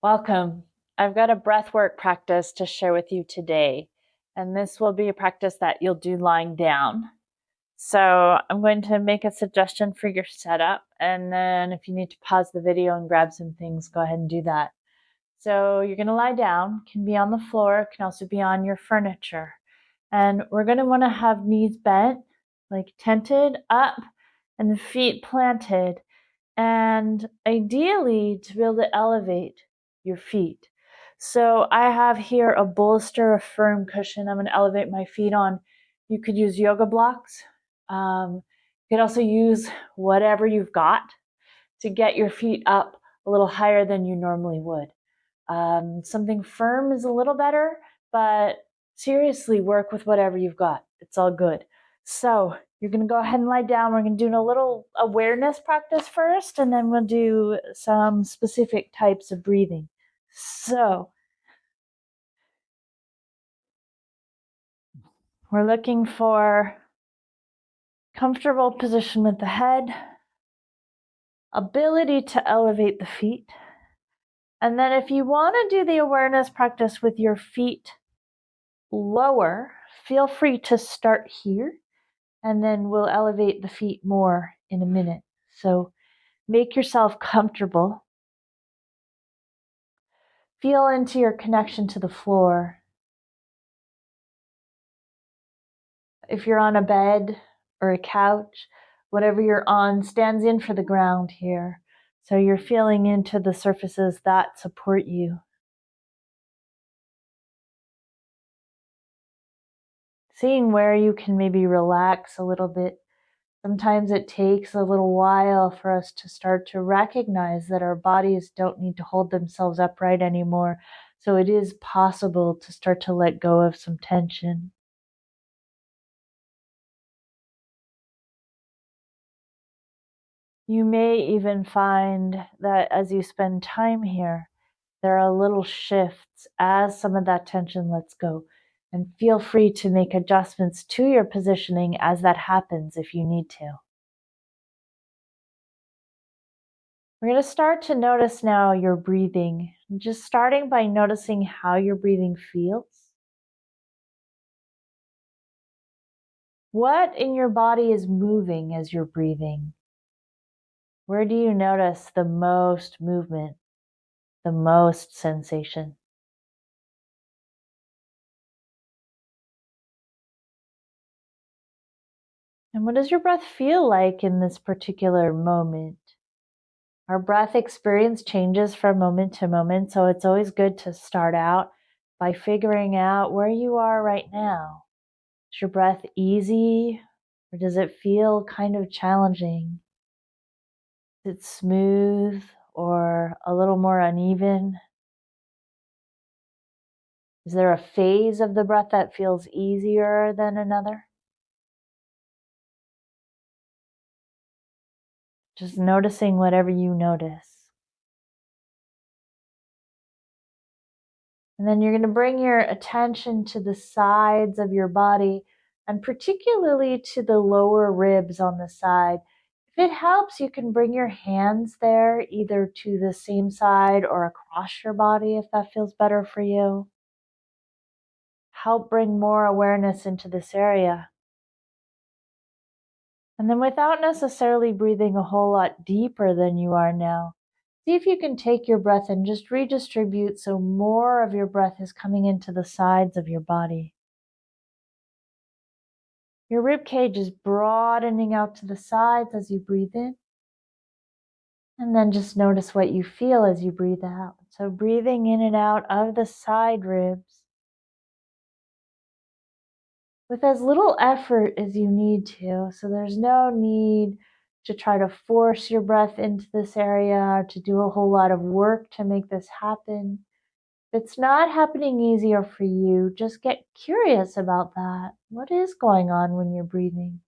Welcome. I've got a breathwork practice to share with you today, and this will be a practice that you'll do lying down. So I'm going to make a suggestion for your setup, and then if you need to pause the video and grab some things, go ahead and do that. So you're going to lie down, can be on the floor, can also be on your furniture. And we're going to want to have knees bent, like tented up, and the feet planted, and ideally to be able to elevate your feet. So I have here a bolster, a firm cushion I'm going to elevate my feet on. You could use yoga blocks. You could also use whatever you've got to get your feet up a little higher than you normally would. Something firm is a little better, but seriously, work with whatever you've got. It's all good. So you're going to go ahead and lie down. We're going to do a little awareness practice first, and then we'll do some specific types of breathing. So we're looking for comfortable position with the head, ability to elevate the feet. And then if you want to do the awareness practice with your feet lower, feel free to start here, and then we'll elevate the feet more in a minute. So make yourself comfortable. Feel into your connection to the floor. If you're on a bed or a couch, whatever you're on stands in for the ground here. So you're feeling into the surfaces that support you. Seeing where you can maybe relax a little bit. Sometimes it takes a little while for us to start to recognize that our bodies don't need to hold themselves upright anymore. So it is possible to start to let go of some tension. You may even find that as you spend time here, there are little shifts as some of that tension lets go. And feel free to make adjustments to your positioning as that happens if you need to. We're going to start to notice now your breathing, just starting by noticing how your breathing feels. What in your body is moving as you're breathing? Where do you notice the most movement, the most sensation? And what does your breath feel like in this particular moment? Our breath experience changes from moment to moment, so it's always good to start out by figuring out where you are right now. Is your breath easy, or does it feel kind of challenging? Is it smooth or a little more uneven? Is there a phase of the breath that feels easier than another? Just noticing whatever you notice. And then you're going to bring your attention to the sides of your body, and particularly to the lower ribs on the side. If it helps, you can bring your hands there, either to the same side or across your body if that feels better for you. Help bring more awareness into this area. And then without necessarily breathing a whole lot deeper than you are now, see if you can take your breath and just redistribute so more of your breath is coming into the sides of your body. Your rib cage is broadening out to the sides as you breathe in. And then just notice what you feel as you breathe out. So breathing in and out of the side ribs with as little effort as you need to. So there's no need to try to force your breath into this area or to do a whole lot of work to make this happen. If it's not happening easier for you, just get curious about that. What is going on when you're breathing?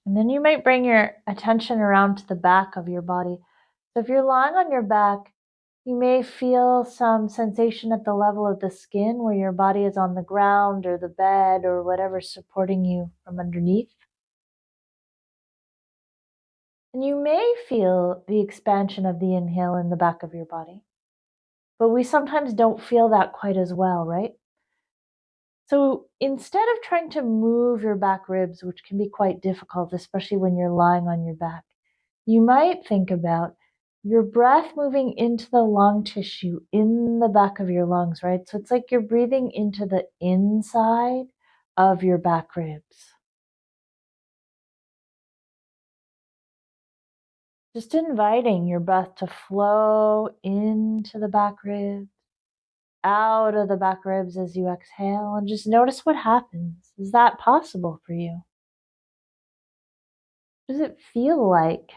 And then you might bring your attention around to the back of your body. So if you're lying on your back, You may feel some sensation at the level of the skin where your body is on the ground or the bed or whatever's supporting you from underneath. And you may feel the expansion of the inhale in the back of your body. But we sometimes don't feel that quite as well, right? So instead of trying to move your back ribs, which can be quite difficult, especially when you're lying on your back, you might think about your breath moving into the lung tissue in the back of your lungs, right? So it's like you're breathing into the inside of your back ribs. Just inviting your breath to flow into the back ribs, out of the back ribs as you exhale, and just notice what happens. Is that possible for you? What does it feel like?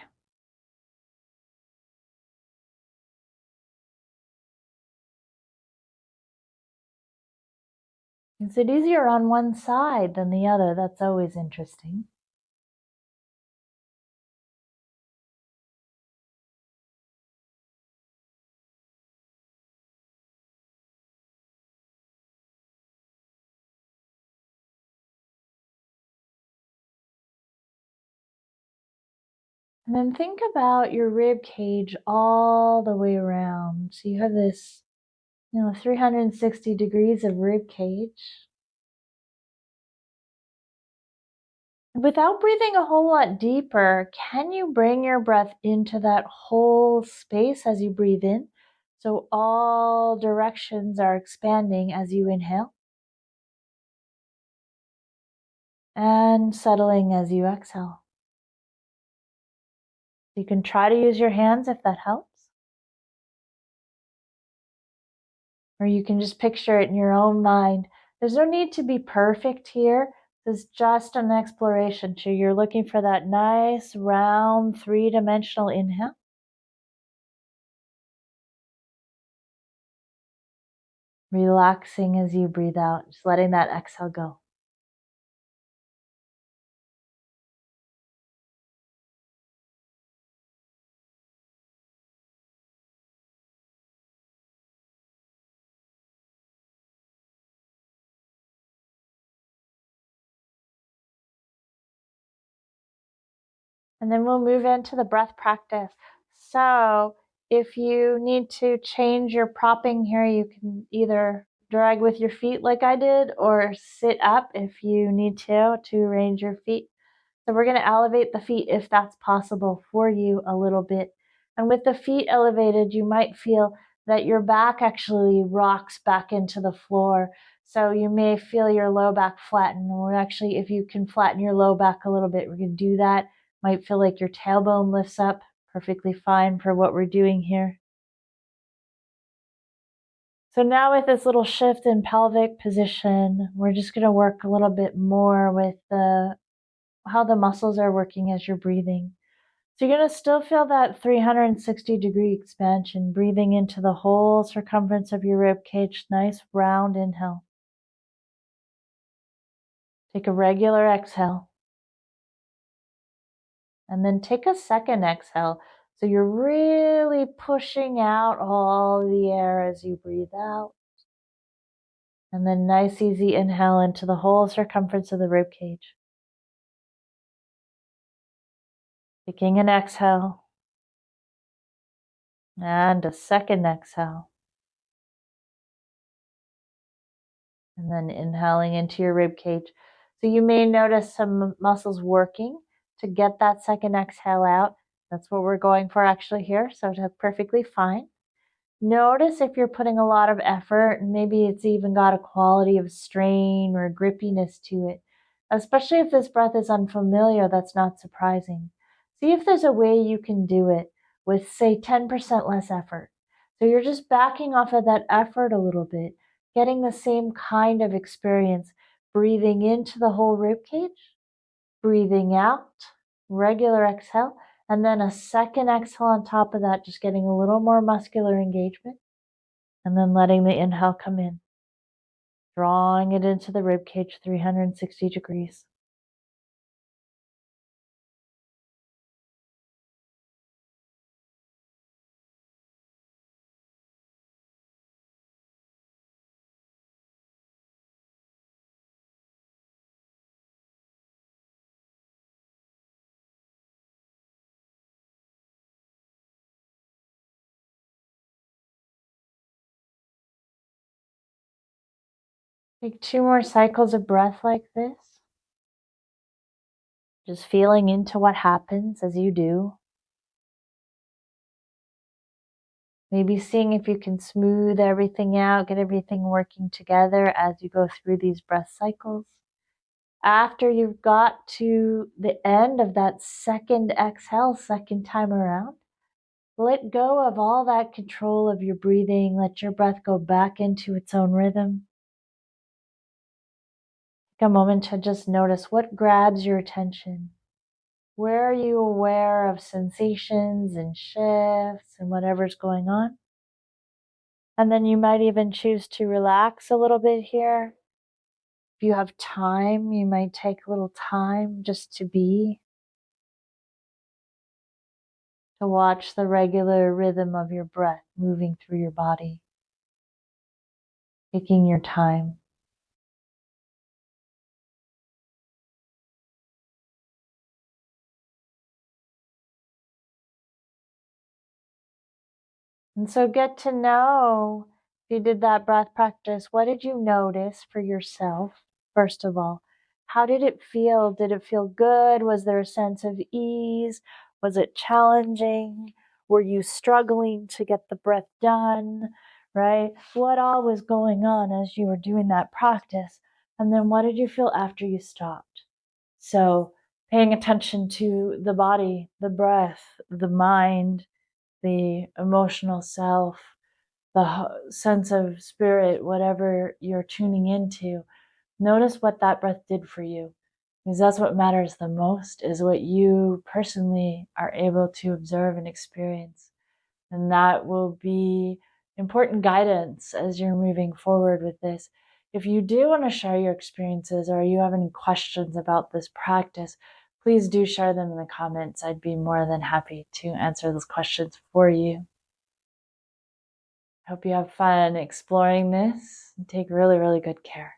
Is it easier on one side than the other? That's always interesting. And then think about your rib cage all the way around. So you have this, 360 degrees of rib cage. Without breathing a whole lot deeper, can you bring your breath into that whole space as you breathe in? So all directions are expanding as you inhale and settling as you exhale. You can try to use your hands if that helps, or you can just picture it in your own mind. There's no need to be perfect here. This is just an exploration. So you're looking for that nice, round, three-dimensional inhale. Relaxing as you breathe out, just letting that exhale go. And then we'll move into the breath practice. So if you need to change your propping here, you can either drag with your feet like I did, or sit up if you need to arrange your feet. So we're going to elevate the feet if that's possible for you a little bit. And with the feet elevated, you might feel that your back actually rocks back into the floor. So you may feel your low back flatten, or actually, if you can flatten your low back a little bit, we're going to do that. Might feel like your tailbone lifts up, perfectly fine for what we're doing here. So now with this little shift in pelvic position, we're just going to work a little bit more with how the muscles are working as you're breathing. So you're going to still feel that 360-degree expansion, breathing into the whole circumference of your rib cage. Nice round inhale. Take a regular exhale. And then take a second exhale. So you're really pushing out all the air as you breathe out. And then nice easy inhale into the whole circumference of the rib cage. Taking an exhale. And a second exhale. And then inhaling into your rib cage. So you may notice some muscles working to get that second exhale out. That's what we're going for actually here. So that's perfectly fine. Notice if you're putting a lot of effort, and maybe it's even got a quality of strain or grippiness to it. Especially if this breath is unfamiliar, that's not surprising. See if there's a way you can do it with, say, 10% less effort. So you're just backing off of that effort a little bit, getting the same kind of experience, breathing into the whole rib cage, breathing out, regular exhale, and then a second exhale on top of that, just getting a little more muscular engagement, and then letting the inhale come in, drawing it into the rib cage 360 degrees. Take 2 more cycles of breath like this. Just feeling into what happens as you do. Maybe seeing if you can smooth everything out, get everything working together as you go through these breath cycles. After you've got to the end of that second exhale, second time around, let go of all that control of your breathing. Let your breath go back into its own rhythm. Take a moment to just notice what grabs your attention. Where are you aware of sensations and shifts and whatever's going on? And then you might even choose to relax a little bit here. If you have time, you might take a little time just to be, to watch the regular rhythm of your breath moving through your body, taking your time. And so get to know, if you did that breath practice, what did you notice for yourself, first of all? How did it feel? Did it feel good? Was there a sense of ease? Was it challenging? Were you struggling to get the breath done? Right? What all was going on as you were doing that practice? And then what did you feel after you stopped? So paying attention to the body, the breath, the mind, the emotional self, the sense of spirit, whatever you're tuning into, notice what that breath did for you. Because that's what matters the most, is what you personally are able to observe and experience. And that will be important guidance as you're moving forward with this. If you do want to share your experiences or you have any questions about this practice, please do share them in the comments. I'd be more than happy to answer those questions for you. I hope you have fun exploring this and take really, really good care.